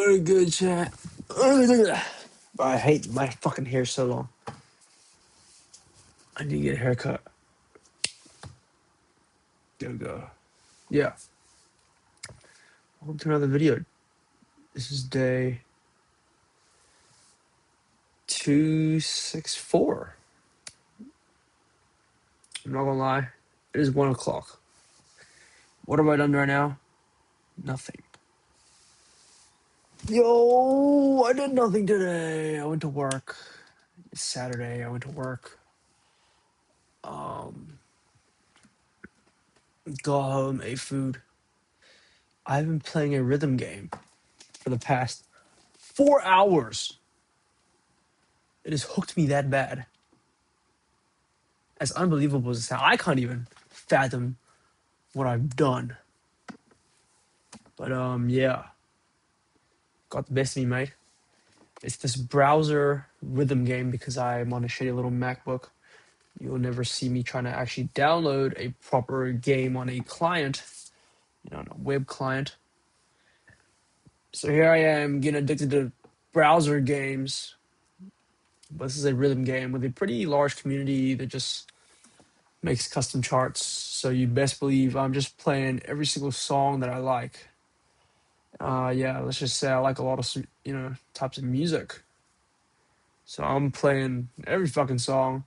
What a good chat. But I hate my fucking hair so long. I need to get a haircut. There we go. Yeah. Welcome to another video. This is day 264. I'm not gonna lie. It is 1 o'clock. What have I done right now? Nothing. Yo, I did nothing today. I went to work. It's Saturday. I went to work. Got home, ate food. I've been playing a rhythm game for the past 4 hours. It has hooked me that bad. As unbelievable as it sounds, I can't even fathom what I've done. But yeah, got the best of me, mate. It's this browser rhythm game because I'm on a shitty little MacBook. You'll never see me trying to actually download a proper game on a client, on a web client. So here I am getting addicted to browser games. But this is a rhythm game with a pretty large community that just makes custom charts. So you best believe I'm just playing every single song that I like. Yeah, let's just say I like a lot of, types of music. So I'm playing every fucking song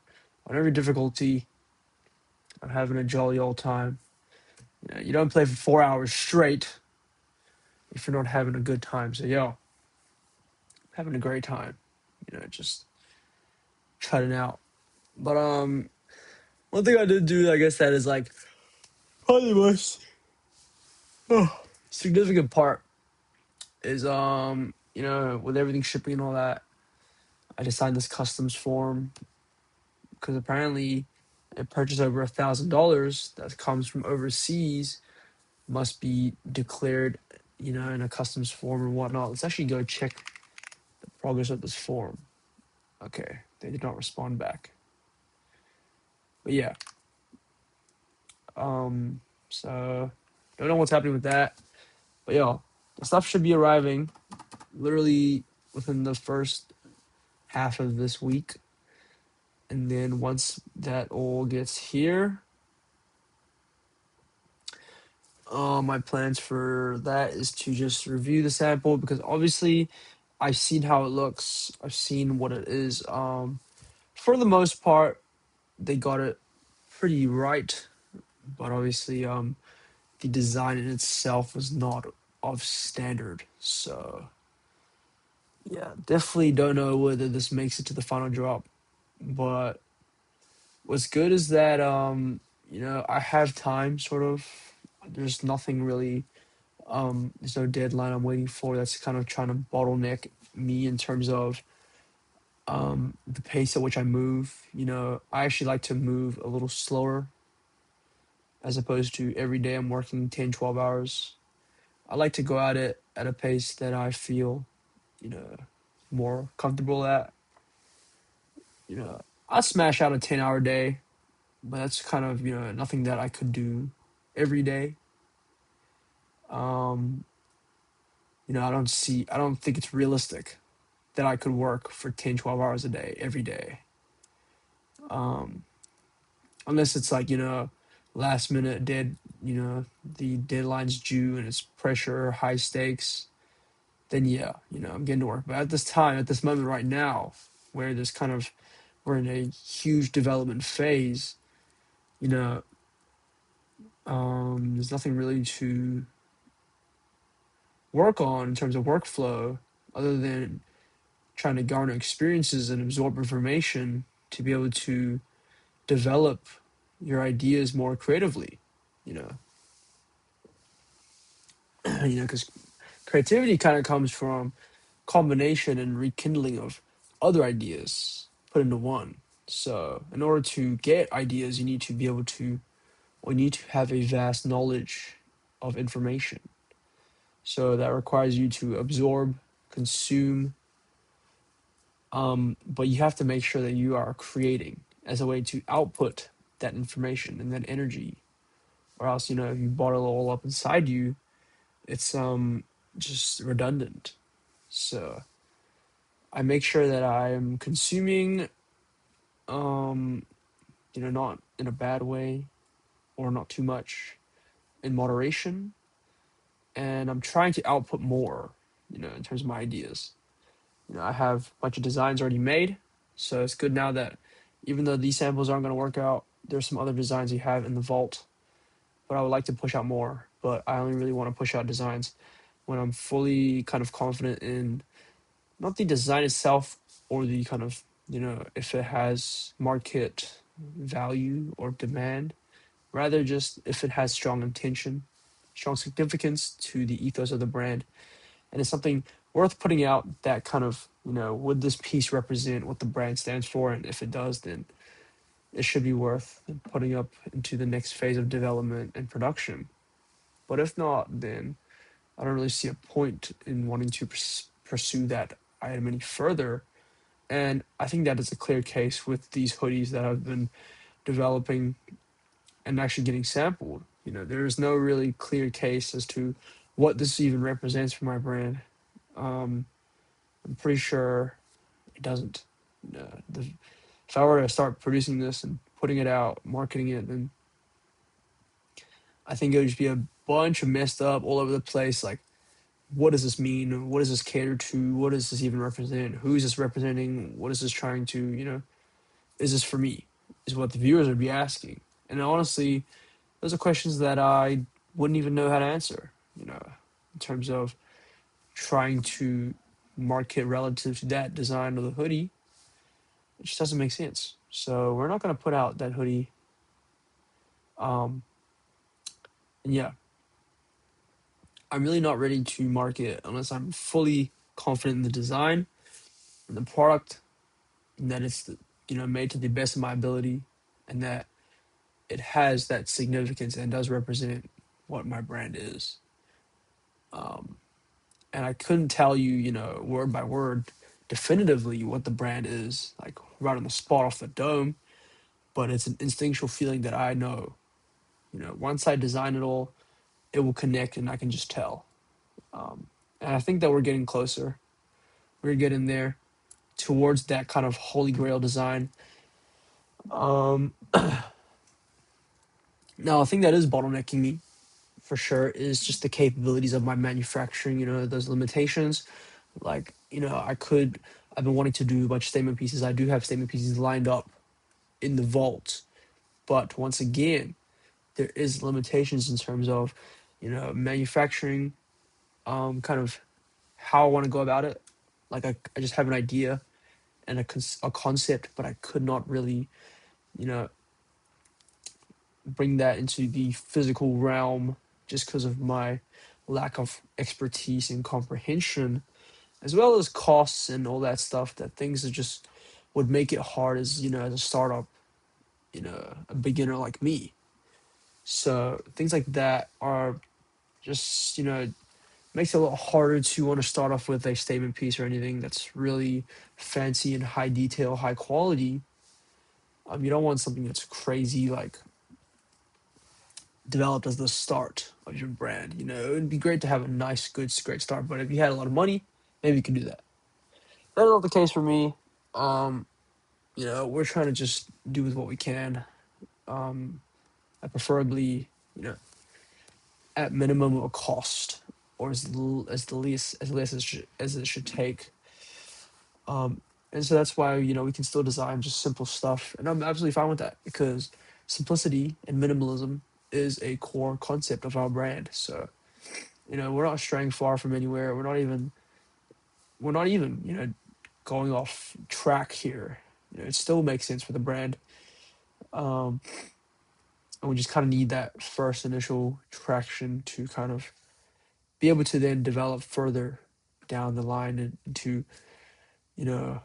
on every difficulty. I'm having a jolly old time. You don't play for 4 hours straight if you're not having a good time. So yo, having a great time. Just cutting out. But one thing I did do, I guess that is like probably the most significant part is with everything shipping and all that, I just signed this customs form because apparently a purchase over $1,000 that comes from overseas must be declared, in a customs form and whatnot. Let's actually go check the progress of this form. Okay, they did not respond back. But yeah, so don't know what's happening with that. But yo, the stuff should be arriving literally within the first half of this week. And then once that all gets here, my plans for that is to just review the sample because obviously I've seen how it looks. I've seen what it is. For the most part, they got it pretty right, but obviously, the design in itself was not of standard. So yeah, definitely don't know whether this makes it to the final drop. But what's good is that I have time sort of. There's nothing really there's no deadline I'm waiting for that's kind of trying to bottleneck me in terms of the pace at which I move. I actually like to move a little slower as opposed to every day I'm working 10, 12 hours. I like to go at it at a pace that I feel, you know, more comfortable at. I smash out a 10-hour day, but that's kind of, nothing that I could do every day. Um, I don't think it's realistic that I could work for 10, 12 hours a day, every day. Unless it's like, last minute the deadline's due and it's pressure, high stakes, then yeah, I'm getting to work. But at this moment right now, where we're in a huge development phase, you know, there's nothing really to work on in terms of workflow other than trying to garner experiences and absorb information to be able to develop your ideas more creatively, you know, because creativity kind of comes from combination and rekindling of other ideas put into one. So in order to get ideas, you need to have a vast knowledge of information. So that requires you to absorb, consume, but you have to make sure that you are creating as a way to output that information and that energy, or else, if you bottle it all up inside you, it's just redundant. So I make sure that I am consuming, um, not in a bad way or not too much, in moderation, and I'm trying to output more, in terms of my ideas. I have a bunch of designs already made, so it's good now that even though these samples aren't going to work out, there's some other designs you have in the vault. But I would like to push out more, but I only really want to push out designs when I'm fully kind of confident in not the design itself or the kind of, if it has market value or demand, rather just if it has strong intention, strong significance to the ethos of the brand, and it's something worth putting out that kind of, would this piece represent what the brand stands for? And if it does, then it should be worth putting up into the next phase of development and production. But if not, then I don't really see a point in wanting to pursue that item any further. And I think that is a clear case with these hoodies that I've been developing and actually getting sampled. There is no really clear case as to what this even represents for my brand. Um, I'm pretty sure it doesn't. If I were to start producing this and putting it out, marketing it, then I think it would just be a bunch of messed up all over the place. Like, what does this mean? What does this cater to? What does this even represent? Who is this representing? What is this trying to, is this for me? Is what the viewers would be asking. And honestly, those are questions that I wouldn't even know how to answer, in terms of trying to market relative to that design of the hoodie. It just doesn't make sense. So we're not going to put out that hoodie. Um, and yeah, I'm really not ready to market unless I'm fully confident in the design and the product, and that it's made to the best of my ability, and that it has that significance and does represent what my brand is. Um, and I couldn't tell you, word by word, definitively what the brand is, like right on the spot off the dome. But it's an instinctual feeling that I know. Once I design it all, it will connect, and I can just tell. And I think that we're getting closer. We're getting there towards that kind of holy grail design. Um, Now, a thing that is bottlenecking me for sure is just the capabilities of my manufacturing. Those limitations. Like, I've been wanting to do a bunch of statement pieces. I do have statement pieces lined up in the vault, but once again, there is limitations in terms of, manufacturing, kind of how I want to go about it. Like, I just have an idea and a concept, but I could not really, you know, bring that into the physical realm just because of my lack of expertise and comprehension, as well as costs and all that stuff. That things that just would make it hard as as a startup, a beginner like me. So things like that are just makes it a lot harder to want to start off with a statement piece or anything that's really fancy and high detail, high quality. You don't want something that's crazy, like developed as the start of your brand. It would be great to have a nice, good, great start. But if you had a lot of money, maybe you could do that. That's not the case for me. Um, we're trying to just do with what we can. Um, I preferably, at minimum a cost, or as the least as less as it should take. Um, and so that's why we can still design just simple stuff, and I'm absolutely fine with that because simplicity and minimalism is a core concept of our brand. So we're not straying far from anywhere. We're not even going off track here. It still makes sense for the brand. Um, and we just kind of need that first initial traction to kind of be able to then develop further down the line into you know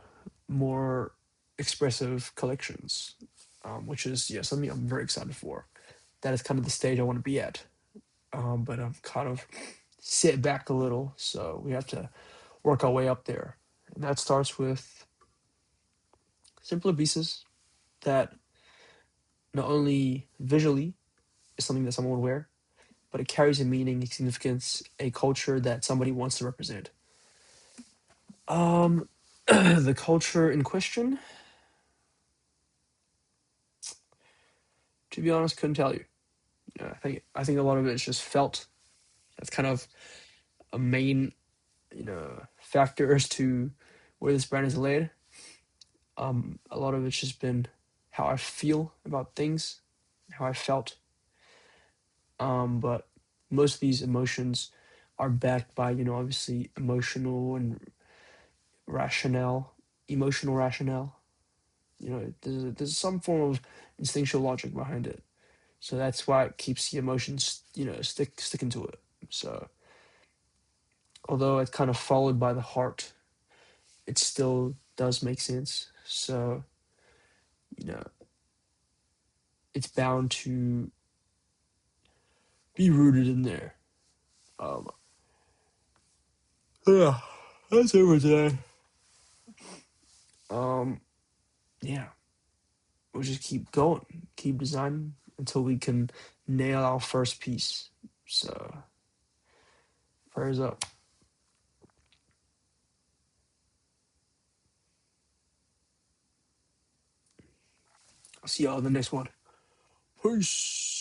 more expressive collections, which is something I'm very excited for. That is kind of the stage I want to be at, but I'm kind of sit back a little, so we have to work our way up there, and that starts with simpler pieces that not only visually is something that someone would wear, but it carries a meaning, a significance, a culture that somebody wants to represent. Um, the culture in question, to be honest, couldn't tell you. I think a lot of it is just felt. That's kind of a main, factor as to where this brand is laid. A lot of it's just been how I feel about things, how I felt. But most of these emotions are backed by, obviously rationale, emotional rationale. There's some form of instinctual logic behind it. So that's why it keeps the emotions, sticking to it. So although it's kind of followed by the heart, it still does make sense. So, you know, it's bound to be rooted in there. Um, yeah, that's it for today. Um, yeah, we'll just keep going, keep designing until we can nail our first piece. So, prayers up. I'll see y'all in the next one. Peace.